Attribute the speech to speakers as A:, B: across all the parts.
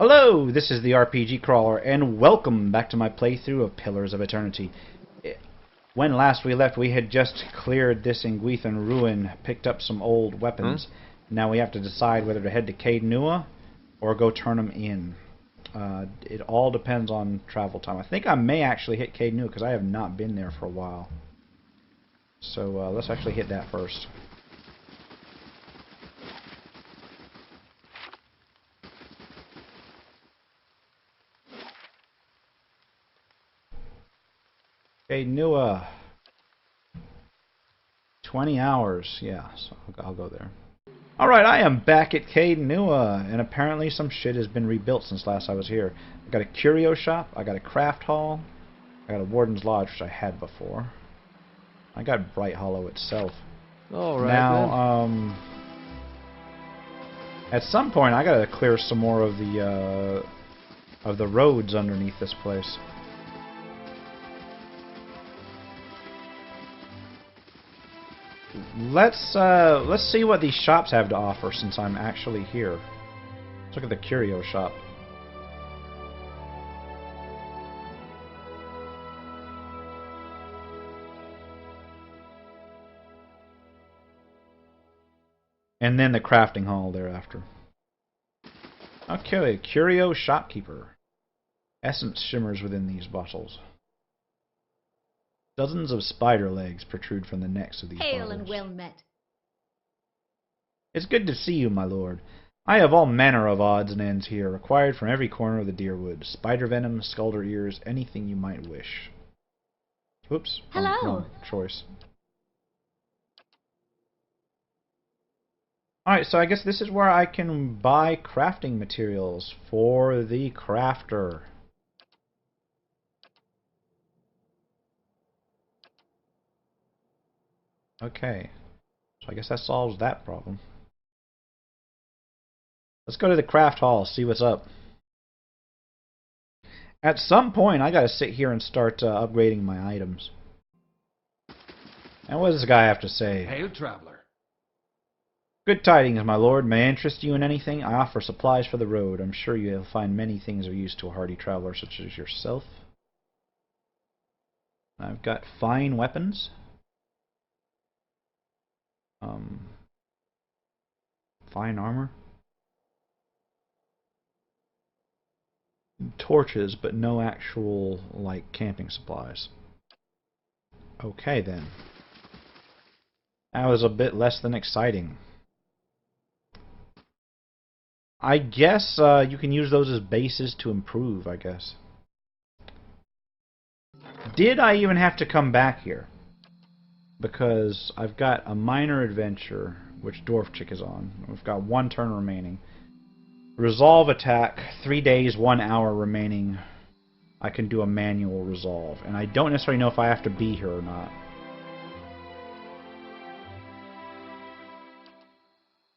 A: Hello, this is the RPG Crawler, and welcome back to my playthrough of Pillars of Eternity. When last we left, we had just cleared this Ingwethan ruin, picked up some old weapons. Now we have to decide whether to head to Caed Nua or go turn them in. It all depends on travel time. I think I may actually hit Caed Nua because I have not been there for a while. So let's actually hit that first. Caed Nua. 20 hours. Yeah, so I'll go there. Alright, I am back at Caed Nua, and apparently some shit has been rebuilt since last I was here. I got a curio shop, I got a craft hall, I got a warden's lodge, which I had before. I got Bright Hollow itself.
B: Alright,
A: now, at some point I gotta clear some more of the roads underneath this place. Let's see what these shops have to offer since I'm actually here. Let's look at the curio shop. And then the crafting hall thereafter. Okay, curio shopkeeper. Essence shimmers within these bottles. Dozens of spider legs protrude from the necks of these bottles.
C: Hail and well met.
A: It's good to see you, my lord. I have all manner of odds and ends here, required from every corner of the Deerwood. Spider venom, skulder ears, anything you might wish. Oops.
C: Hello.
A: Wrong choice. Alright, so I guess this is where I can buy crafting materials for the crafter. Okay. So I guess that solves that problem. Let's go to the craft hall, see what's up. At some point, I gotta sit here and start upgrading my items. And what does this guy have to say?
B: Hail, traveler.
A: Good tidings, my lord. May I interest you in anything? I offer supplies for the road. I'm sure you'll find many things of use to a hardy traveler such as yourself. I've got fine weapons. Fine armor. Torches, but no actual, like, camping supplies. Okay, then. That was a bit less than exciting. I guess you can use those as bases to improve, I guess. Did I even have to come back here? Because I've got a minor adventure, which Dwarf Chick is on. We've got 1 turn remaining. Resolve attack, 3 days, 1 hour remaining. I can do a manual resolve. And I don't necessarily know if I have to be here or not.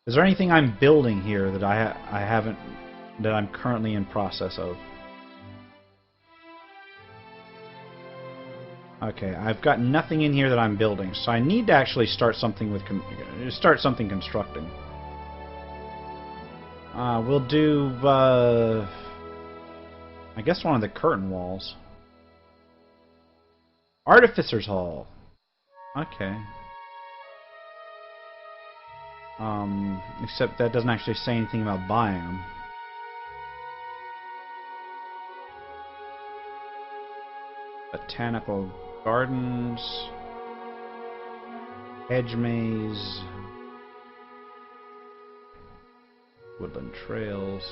A: Is there anything I'm building here that I haven't, that I'm currently in process of? Okay, I've got nothing in here that I'm building, so I need to actually start something with constructing. We'll do I guess one of the curtain walls. Artificer's Hall. Okay. Except that doesn't actually say anything about buying them. Botanical Gardens, Hedge Maze, Woodland Trails.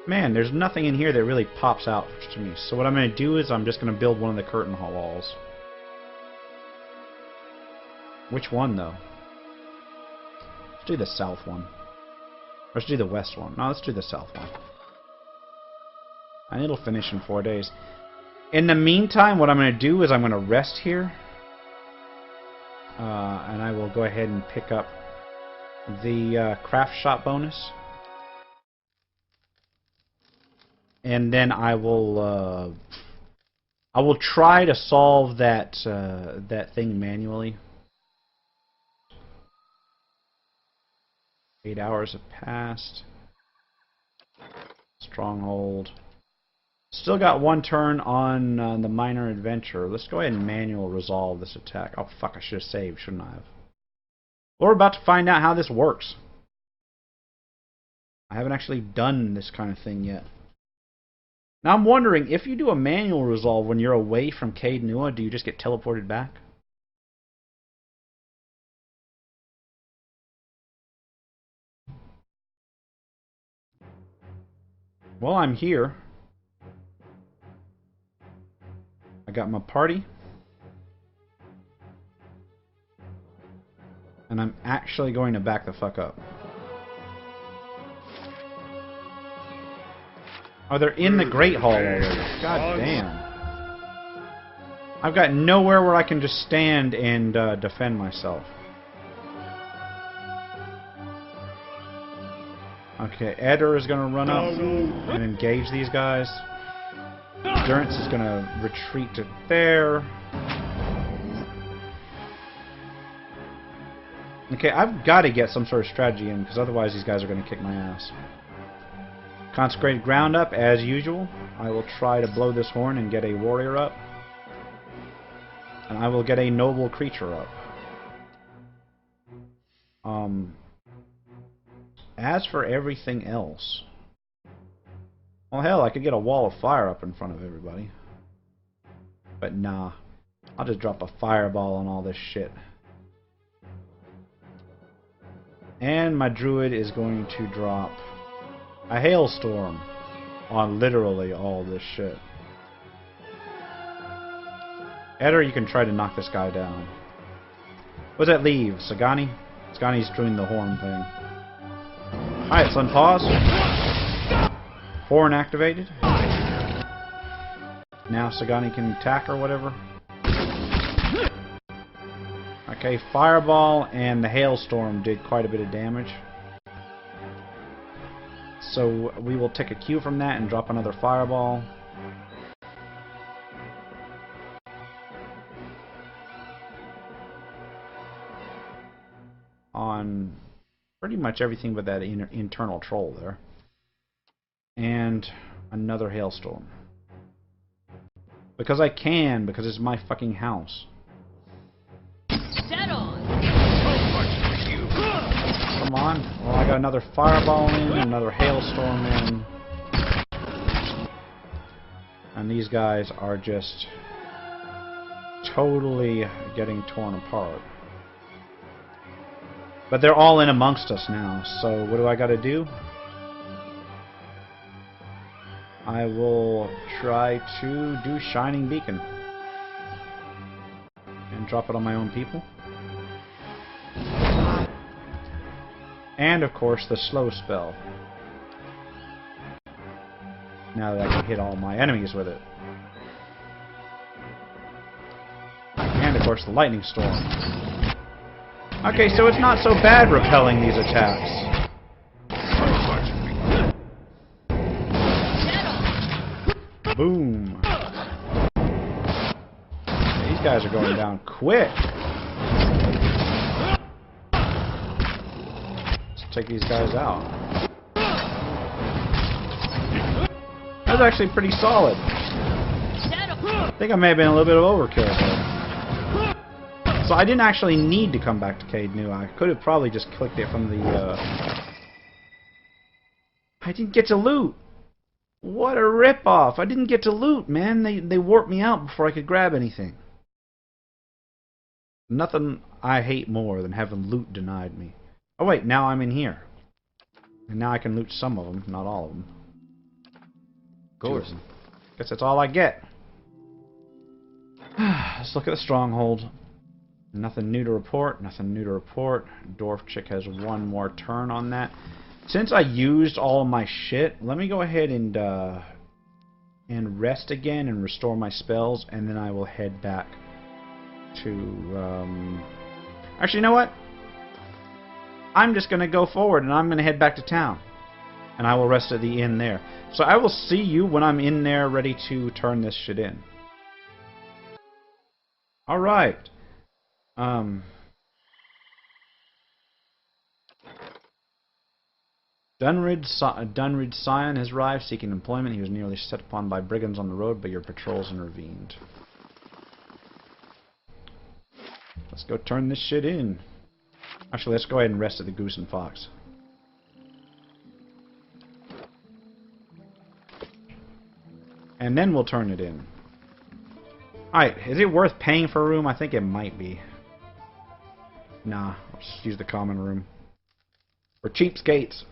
A: Man, there's nothing in here that really pops out to me. So what I'm going to do is I'm just going to build one of the curtain walls. Which one, though? Let's do the south one. Or let's do the west one. No, let's do the south one. And it'll finish in 4 days. In the meantime, what I'm going to do is I'm going to rest here. And I will go ahead and pick up the craft shop bonus. And then I will try to solve that thing manually. 8 hours have passed. Stronghold. Still got one turn on the minor adventure. Let's go ahead and manual resolve this attack. Oh fuck, I should have saved, shouldn't I have? Well, we're about to find out how this works. I haven't actually done this kind of thing yet. Now I'm wondering, if you do a manual resolve when you're away from Caed Nua, do you just get teleported back? Well, I'm here. I got my party. And I'm actually going to back the fuck up. Oh, they're in the Great Hall already. God damn. I've got nowhere where I can just stand and defend myself. Okay, Eder is going to run up and engage these guys. Durance is going to retreat to there. Okay, I've got to get some sort of strategy in, because otherwise these guys are going to kick my ass. Consecrated ground up, as usual. I will try to blow this horn and get a warrior up. And I will get a noble creature up. As for everything else... Well, hell, I could get a wall of fire up in front of everybody. But nah. I'll just drop a fireball on all this shit. And my druid is going to drop a hailstorm on literally all this shit. Eder, you can try to knock this guy down. What does that leave? Sagani? Sagani's doing the horn thing. Alright, son, pause. Horn activated. Now Sagani can attack or whatever. Okay, fireball and the hailstorm did quite a bit of damage. So we will take a cue from that and drop another fireball. On pretty much everything but that internal troll there. And another hailstorm. Because I can, because it's my fucking house. Come on. Well, I got another fireball in, another hailstorm in. And these guys are just totally getting torn apart. But they're all in amongst us now, so what do I gotta do? I will try to do Shining Beacon. And drop it on my own people. And, of course, the slow spell. Now that I can hit all my enemies with it. And, of course, the lightning storm. Okay, so it's not so bad repelling these attacks. Boom. These guys are going down quick. Let's take these guys out. That was actually pretty solid. I think I may have been a little bit of overkill there. So I didn't actually need to come back to Caed Nua. I could have probably just clicked it from the... I didn't get to loot! What a ripoff! I didn't get to loot, man. They warped me out before I could grab anything. Nothing I hate more than having loot denied me. Oh wait, now I'm in here. And now I can loot some of them, not all of them. Of course. Guess that's all I get. Let's look at the stronghold. Nothing new to report. Nothing new to report. Dwarf chick has one more turn on that. Since I used all of my shit, let me go ahead and rest again and restore my spells, and then I will head back to... Actually, you know what? I'm just going to go forward, and I'm going to head back to town. And I will rest at the inn there. So I will see you when I'm in there ready to turn this shit in. Alright. Dunrid's scion has arrived, seeking employment. He was nearly set upon by brigands on the road, but your patrols intervened. Let's go turn this shit in. Actually, let's go ahead and rest at the Goose and Fox. And then we'll turn it in. Alright, is it worth paying for a room? I think it might be. Nah, let's just use the common room. We're cheapskates.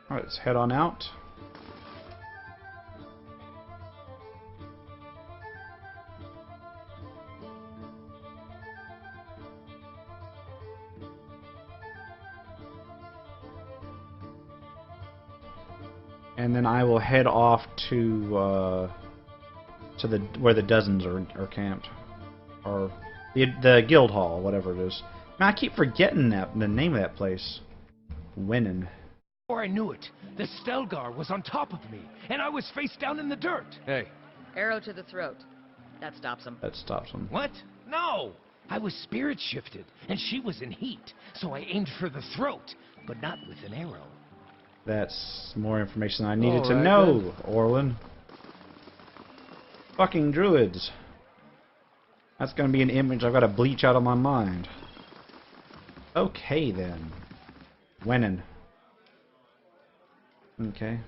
A: Alright, let's head on out. And then I will head off to the where the dozens are camped, or the guild hall, whatever it is. Man, I keep forgetting the name of that place. Wennen.
B: Before I knew it, the Stelgar was on top of me, and I was face down in the dirt.
C: Hey.
D: Arrow to the throat. That stops him.
A: That stops him.
B: What? No! I was spirit shifted, and she was in heat, so I aimed for the throat, but not with an arrow.
A: That's more information than I needed to
C: Alright,
A: know,
C: then.
A: Orlin. Fucking druids. That's gonna be an image I've got to bleach out of my mind. Okay, then. Wennen. Okay.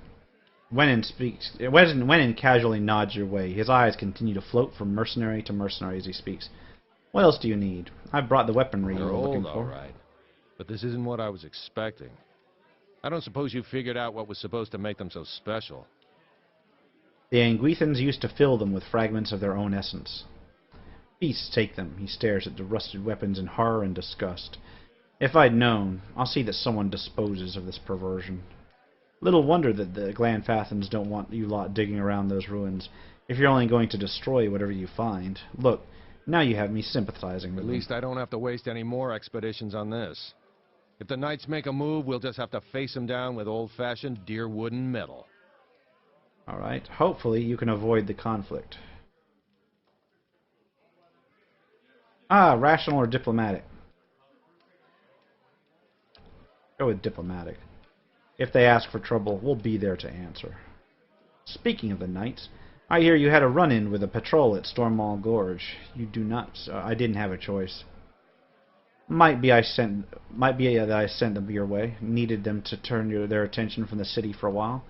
A: Wennen casually nods your way. His eyes continue to float from mercenary to mercenary as he speaks. What else do you need? I've brought the weaponry you
C: They're
A: were looking
C: old,
A: for.
C: all right. But this isn't what I was expecting. I don't suppose you figured out what was supposed to make them so special.
A: The Anguithans used to fill them with fragments of their own essence. Beasts take them. He stares at the rusted weapons in horror and disgust. If I'd known, I'll see that someone disposes of this perversion. Little wonder that the Glanfathans don't want you lot digging around those ruins, if you're only going to destroy whatever you find. Look, now you have me sympathizing with
C: At
A: them.
C: least I don't have to waste any more expeditions on this. If the knights make a move, we'll just have to face them down with old-fashioned deer wood and metal.
A: Alright, hopefully you can avoid the conflict. Ah, rational or diplomatic? Go with diplomatic. If they ask for trouble, we'll be there to answer. Speaking of the knights, I hear you had a run-in with a patrol at Stormwall Gorge. You do not... I didn't have a choice. Might be that I sent them your way. Needed them to turn their attention from the city for a while.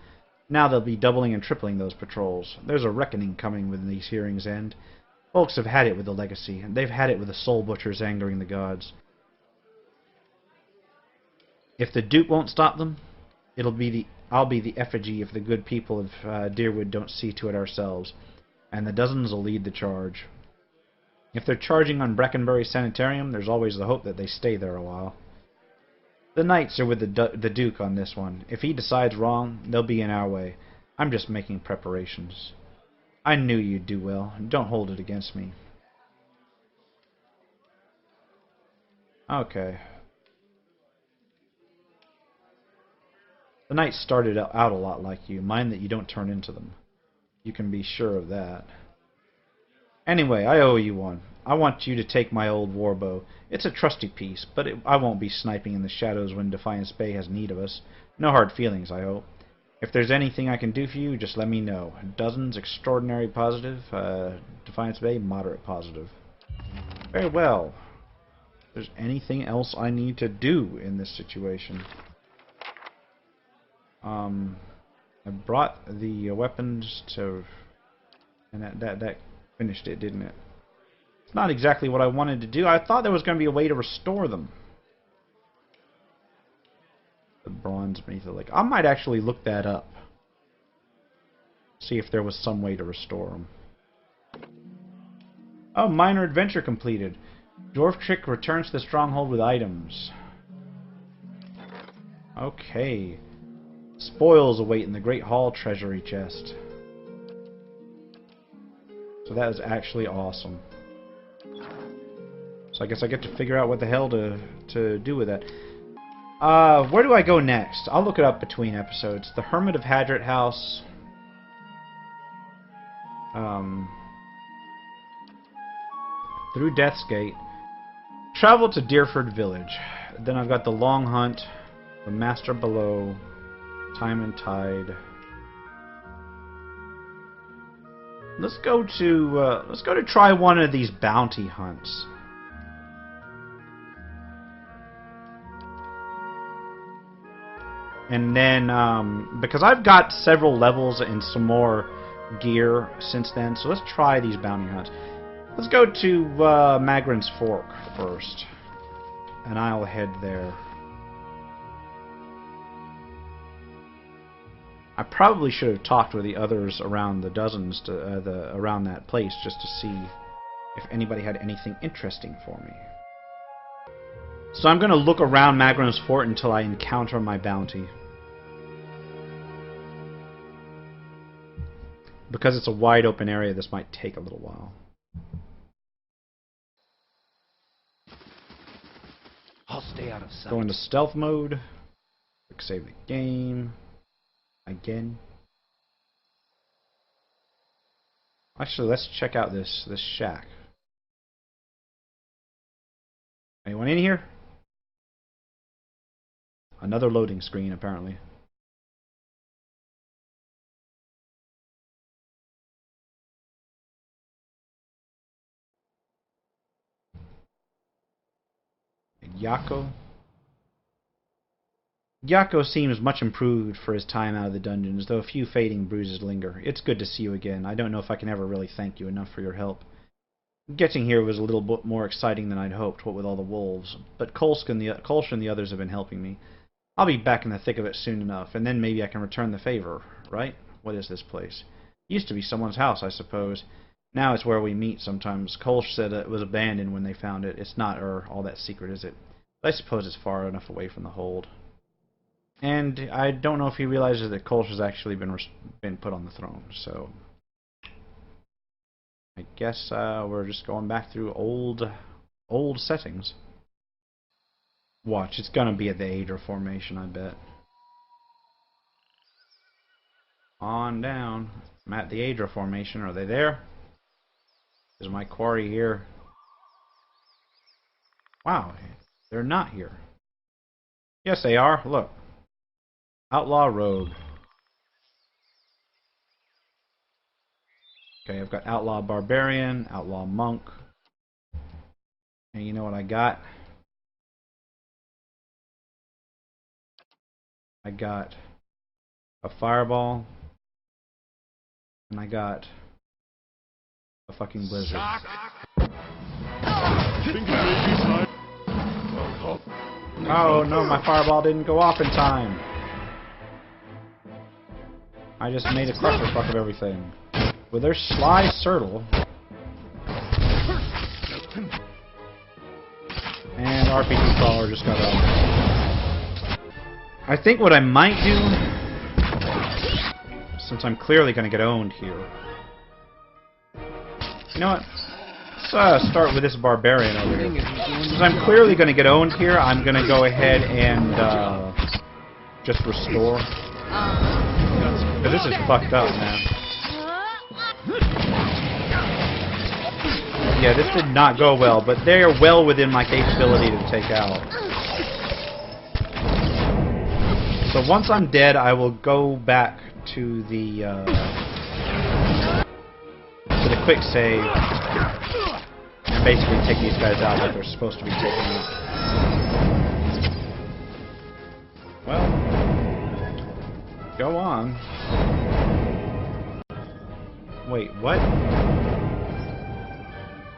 A: Now they'll be doubling and tripling those patrols. There's a reckoning coming when these hearings end. Folks have had it with the legacy, and they've had it with the soul butchers angering the gods. If the Duke won't stop them, I'll be the effigy if the good people of Deerwood don't see to it ourselves, and the dozens will lead the charge. If they're charging on Brackenbury Sanitarium, there's always the hope that they stay there a while. The knights are with the Duke on this one. If he decides wrong, they'll be in our way. I'm just making preparations. I knew you'd do well. Don't hold it against me. Okay. The knights started out a lot like you. Mind that you don't turn into them. You can be sure of that. Anyway, I owe you one. I want you to take my old warbow. It's a trusty piece, but I won't be sniping in the shadows when Defiance Bay has need of us. No hard feelings, I hope. If there's anything I can do for you, just let me know. Dozens, extraordinary positive. Defiance Bay, moderate positive. Very well. If there's anything else I need to do in this situation. I brought the weapons to... And that finished it, didn't it? It's not exactly what I wanted to do. I thought there was going to be a way to restore them. The bronze beneath the lake. I might actually look that up. See if there was some way to restore them. Oh, minor adventure completed. Dwarf Trick returns to the stronghold with items. Okay. Spoils await in the Great Hall treasury chest. So that is actually awesome. So I guess I get to figure out what the hell to do with that. Where do I go next? I'll look it up between episodes. The Hermit of Hadrat House. Through Death's Gate. Travel to Deerford Village. Then I've got the Long Hunt, the Master Below, Time and Tide. Let's go to try one of these bounty hunts. And then, because I've got several levels and some more gear since then, so let's try these bounty hunts. Let's go to Magrose Fort first, and I'll head there. I probably should have talked with the others around the dozens, around that place, just to see if anybody had anything interesting for me. So I'm going to look around Magrose Fort until I encounter my bounty. Because it's a wide open area, this might take a little while.
B: I'll stay out of sight.
A: Go into stealth mode. Quick save the game. Again. Actually, let's check out this shack. Anyone in here? Another loading screen, apparently. Yako. Yako seems much improved for his time out of the dungeons, though a few fading bruises linger. It's good to see you again. I don't know if I can ever really thank you enough for your help. Getting here was a little bit more exciting than I'd hoped, what with all the wolves, but Kolsch and the others have been helping me. I'll be back in the thick of it soon enough, and then maybe I can return the favor, right? What is this place? Used to be someone's house, I suppose. Now it's where we meet sometimes. Kolsch said it was abandoned when they found it. It's not all that secret, is it? But I suppose it's far enough away from the hold. And I don't know if he realizes that Kolsch has actually been put on the throne, so I guess we're just going back through old settings. Watch, it's gonna be at the Aedra formation, I bet. On down. I'm at the Aedra formation. Are they there? Is my quarry here? Wow, they're not here. Yes, they are. Look. Outlaw Rogue. Okay, I've got Outlaw Barbarian, Outlaw Monk. And you know what I got? I got a Fireball. And I got a fucking Blizzard. Oh no, my Fireball didn't go off in time. I just made a clusterfuck of everything. With their sly Surtle. And RPG Crawler just got up. I think what I might do, since I'm clearly going to get owned here. You know what? Let's start with this Barbarian over here. Since I'm clearly going to get owned here, I'm going to go ahead and just restore. Because this is fucked up, man. Yeah, this did not go well, but they are well within my capability to take out. So once I'm dead, I will go back to the quick save and basically take these guys out like they're supposed to be taken out. Well, go on. Wait, what?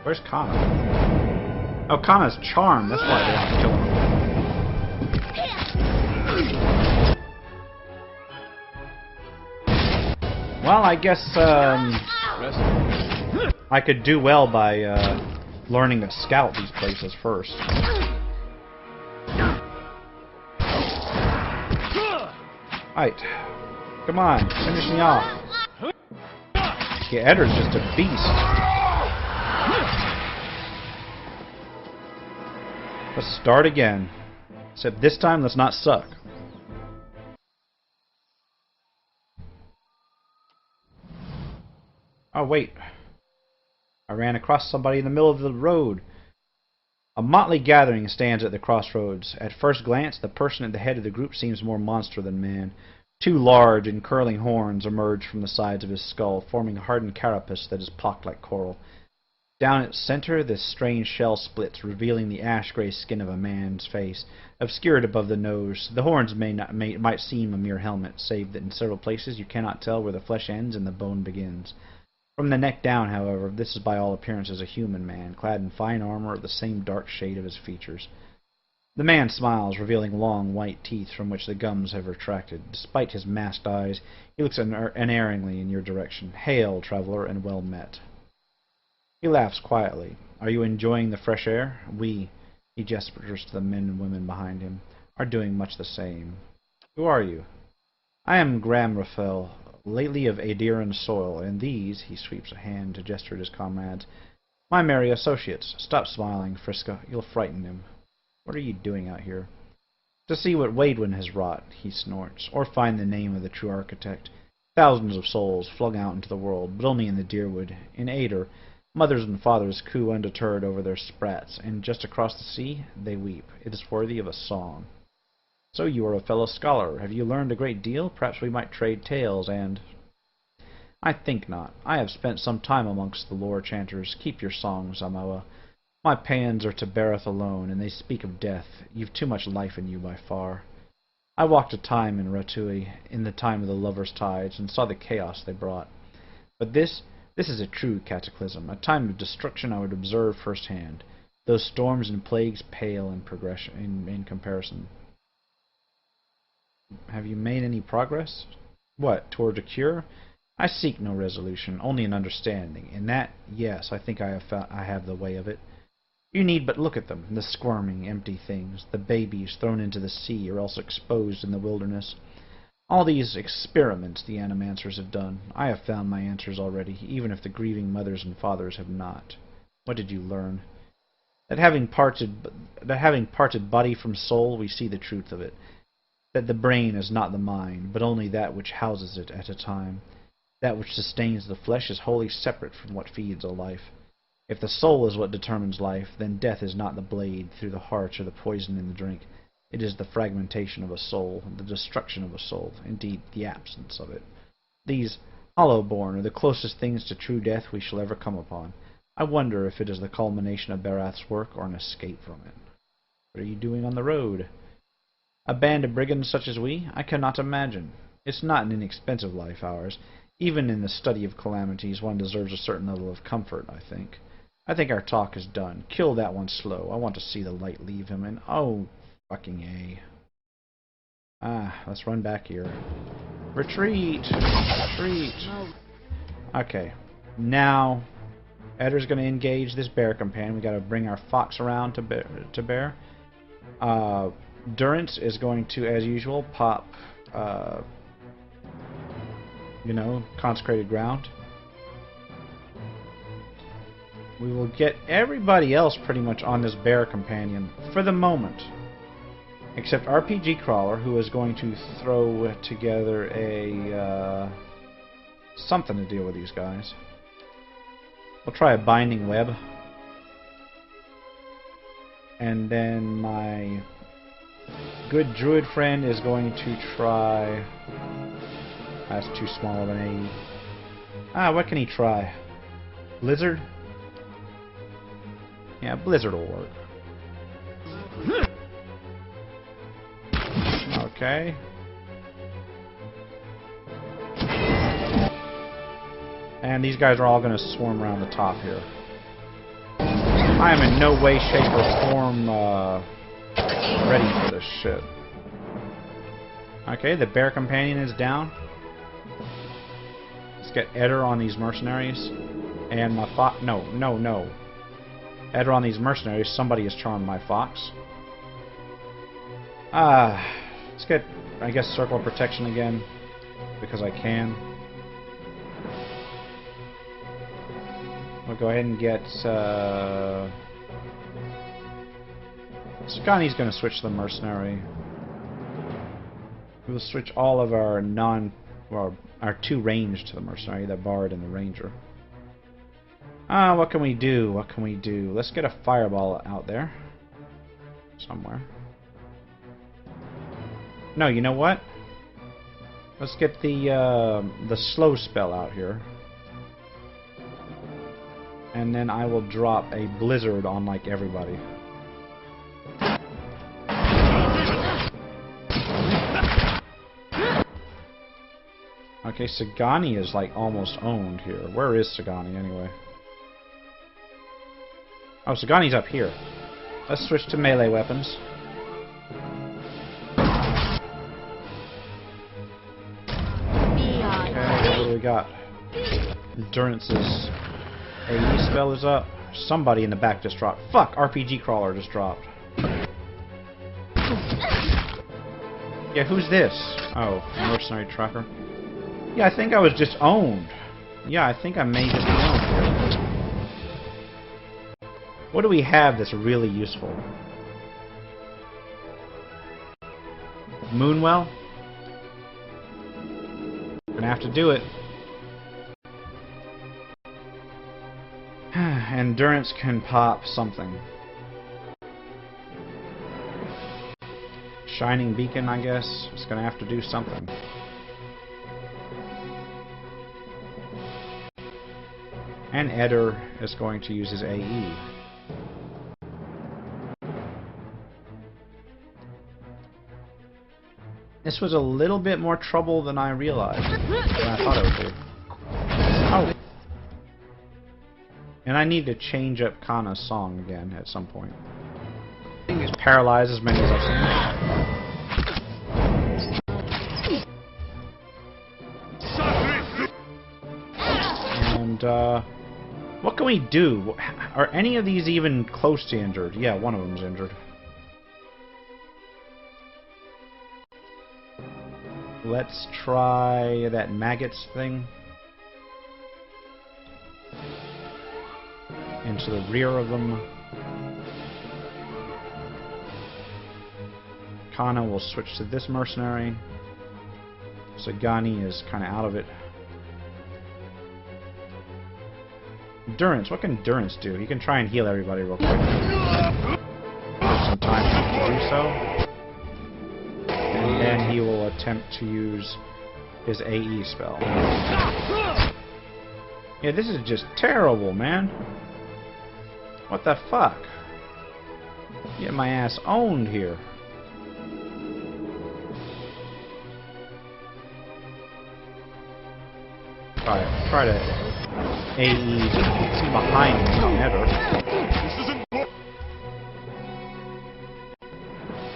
A: Where's Kana? Oh, Kana's charmed. That's why they want to kill him. Well, I guess I could do well by learning to scout these places first. Right. Come on, finish me off. Yeah, Eddar's just a beast. Let's start again. Except this time, let's not suck. Oh, wait. I ran across somebody in the middle of the road. A motley gathering stands at the crossroads. At first glance, the person at the head of the group seems more monster than man. Two large and curling horns emerge from the sides of his skull, forming a hardened carapace that is pocked like coral. Down its center, this strange shell splits, revealing the ash-gray skin of a man's face, obscured above the nose. The horns might seem a mere helmet, save that in several places you cannot tell where the flesh ends and the bone begins. From the neck down, however, this is by all appearances a human man, clad in fine armor of the same dark shade of his features. The man smiles, revealing long, white teeth from which the gums have retracted. Despite his masked eyes, he looks unerringly in your direction. Hail, traveler, and well met. He laughs quietly. Are you enjoying the fresh air? We, he gestures to the men and women behind him, are doing much the same. Who are you? I am Graham Raphael, lately of Adiran soil, and these, he sweeps a hand to gesture at his comrades, my merry associates. Stop smiling, Friska. You'll frighten him. What are you doing out here? To see what Wennen has wrought, he snorts, or find the name of the true architect. Thousands of souls flung out into the world, but only in the Deerwood. In Ader, mothers and fathers coo undeterred over their sprats, and just across the sea, they weep. It is worthy of a song. So you are a fellow scholar. Have you learned a great deal? Perhaps we might trade tales, and... I think not. I have spent some time amongst the lore chanters. Keep your songs, Amawa. My pans are to Bareth alone, and they speak of death. You've too much life in you by far. I walked a time in Ratui, in the time of the lovers' tides, and saw the chaos they brought. But this is a true cataclysm, a time of destruction I would observe firsthand. Those storms and plagues pale in comparison. Have you made any progress? What, toward a cure? I seek no resolution, only an understanding. In that, yes, I think I have the way of it. You need but look at them, the squirming, empty things, the babies thrown into the sea or else exposed in the wilderness. All these experiments the animancers have done. I have found my answers already, even if the grieving mothers and fathers have not. What did you learn? That having parted body from soul, we see the truth of it. That the brain is not the mind, but only that which houses it at a time. That which sustains the flesh is wholly separate from what feeds a life. If the soul is what determines life, then death is not the blade through the heart or the poison in the drink. It is the fragmentation of a soul, the destruction of a soul, indeed the absence of it. These hollow-born are the closest things to true death we shall ever come upon. I wonder if it is the culmination of Barath's work or an escape from it. What are you doing on the road? A band of brigands such as we? I cannot imagine. It's not an inexpensive life, ours. Even in the study of calamities, one deserves a certain level of comfort, I think. I think our talk is done. Kill that one slow. I want to see the light leave him, and oh, fucking A. Let's run back here. Retreat! Retreat! Okay. Now, Eder's going to engage this bear companion. We got to bring our fox around to bear. Durance is going to, as usual, pop, consecrated ground. We will get everybody else pretty much on this bear companion for the moment. Except RPG Crawler, who is going to throw together a something to deal with these guys. We'll try a binding web. And then my good druid friend is going to try... That's too small of an aid. What can he try? Blizzard? Yeah, Blizzard will work. Okay. And these guys are all going to swarm around the top here. I am in no way, shape, or form ready for this shit. Okay, the bear companion is down. Let's get Eder on these mercenaries. And my fox... No. Eder on these mercenaries. Somebody has charmed my fox. Let's get, I guess, Circle of Protection again. Because I can. We'll go ahead and get... Scani's going to switch to the mercenary. We will switch all of our our two range to the mercenary, the bard and the ranger. What can we do? What can we do? Let's get a fireball out there. somewhere. No, you know what? Let's get the slow spell out here. And then I will drop a blizzard on like everybody. Okay, Sagani is like almost owned here. Where is Sagani anyway? Oh, Sagani's up here. Let's switch to melee weapons. Okay, what do we got? Endurance's AE spell is up. Somebody in the back just dropped. Fuck! RPG crawler just dropped. Yeah, who's this? Oh, mercenary tracker. Yeah, I think I was just owned. Yeah, I think I may just be owned here. What do we have that's really useful? Moonwell? Gonna have to do it. Endurance can pop something. Shining Beacon, I guess. It's gonna have to do something. And Eder is going to use his AE. This was a little bit more trouble than I realized. Than I thought it would be. Oh. And I need to change up Kana's song again at some point. He's paralyzed as many as I've seen. And, what can we do? Are any of these even close to injured? Yeah, one of them's injured. Let's try that maggots thing. Into the rear of them. Kana will switch to this mercenary. Sagani is kind of out of it. Endurance. What can Endurance do? He can try and heal everybody real quick. Give some time to do so. And then he will attempt to use his AE spell. Yeah, this is just terrible, man. What the fuck? Get my ass owned here. Try to AE behind me, never.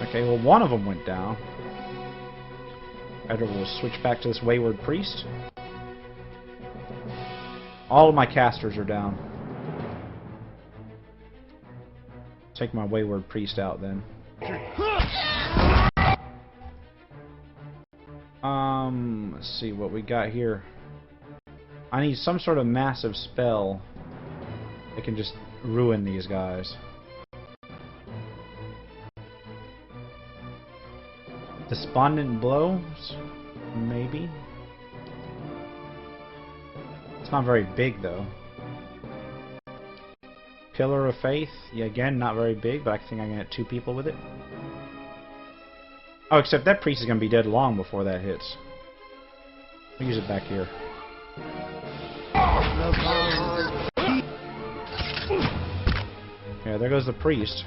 A: Okay, well one of them went down. Eder will switch back to this Wayward Priest. All of my casters are down. Take my Wayward Priest out then. Let's see what we got here. I need some sort of massive spell that can just ruin these guys. Despondent Blows? Maybe? It's not very big though. Pillar of Faith? Yeah, again, not very big, but I think I can get 2 people with it. Oh, except that priest is going to be dead long before that hits. We'll use it back here. Yeah, there goes the priest.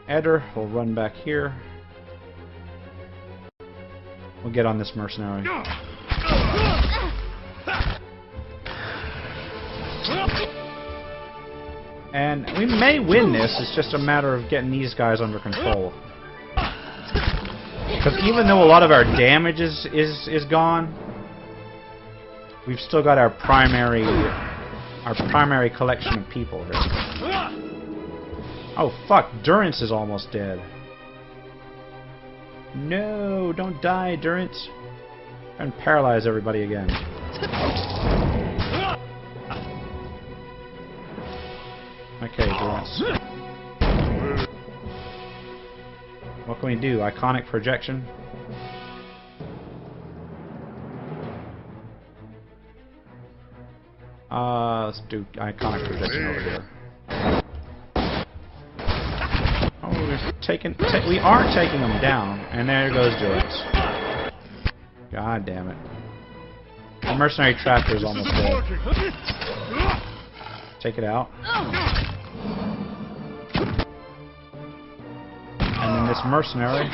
A: Eder will run back here. We'll get on this mercenary. And we may win this, it's just a matter of getting these guys under control. Because even though a lot of our damage is gone, we've still got our primary collection of people here. Oh fuck, Durance is almost dead. No, don't die, Durance. And paralyze everybody again. Okay, Durance. What can we do? Iconic projection? Let's do iconic projection over here. we are taking them down, and there goes Joyce. God damn it. The mercenary tractor is almost dead. Take it out. And then this mercenary.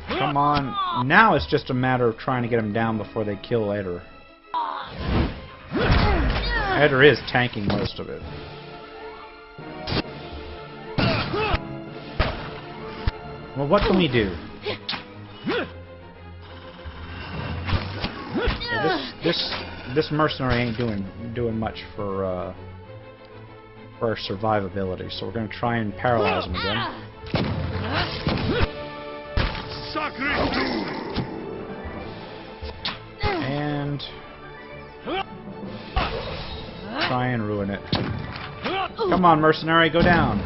A: Come on. Now it's just a matter of trying to get him down before they kill Eder. Eder is tanking most of it. Well, what can we do? This mercenary ain't doing much for our survivability, so we're gonna try and paralyze him again. And try and ruin it. Come on, mercenary, go down.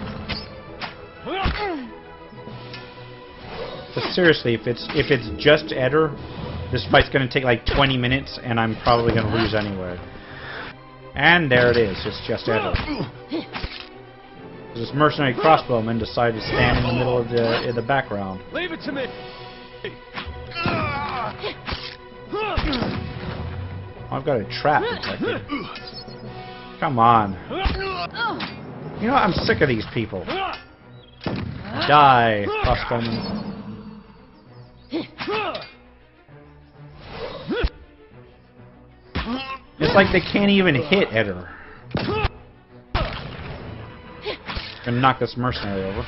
A: But seriously, if it's just Eder, this fight's gonna take like 20 minutes, and I'm probably gonna lose anyway. And there it is, it's just Eder. This mercenary crossbowman decided to stand in the middle of the background.
C: Leave it to me.
A: I've got a trap detected. Come on. You know what? I'm sick of these people. Die, crossbowman. It's like they can't even hit Eder. Gonna knock this mercenary over.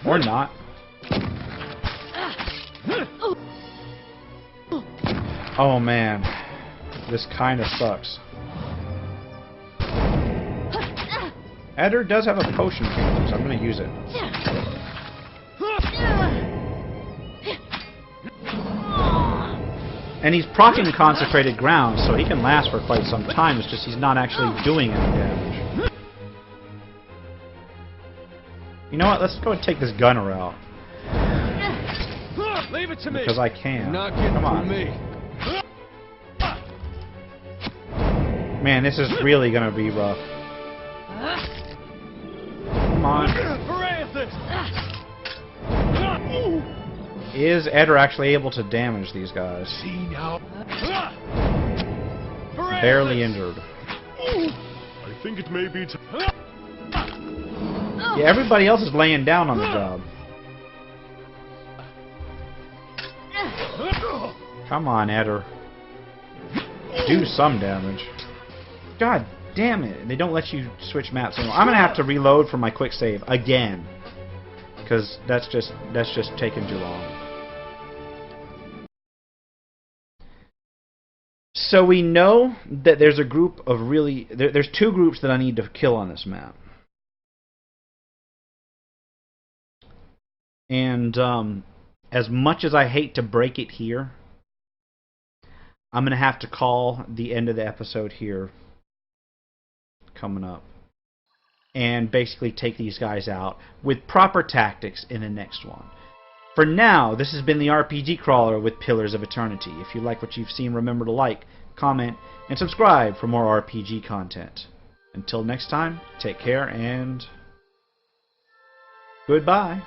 A: Or not. Oh man. This kinda sucks. Eder does have a potion cannon, so I'm gonna use it. And he's proccing consecrated ground, so he can last for quite some time. It's just he's not actually doing any damage. You know what? Let's go and take this gunner out.
C: Leave it to me.
A: Because I can.
C: Not getting
A: Come on.
C: me.
A: Man, this is really gonna be rough. Come on. Is Eder actually able to damage these guys?
C: See now.
A: Barely injured.
C: I think it may be.
A: Yeah, everybody else is laying down on the job. Come on, Eder. Do some damage. God damn it. They don't let you switch maps anymore. I'm going to have to reload for my quick save again. Because that's just taking too long. So we know that there's a group of really... There's two groups that I need to kill on this map. And as much as I hate to break it here, I'm going to have to call the end of the episode here coming up. And basically take these guys out with proper tactics in the next one. For now, this has been the RPG Crawler with Pillars of Eternity. If you like what you've seen, remember to like, comment, and subscribe for more RPG content. Until next time, take care and goodbye.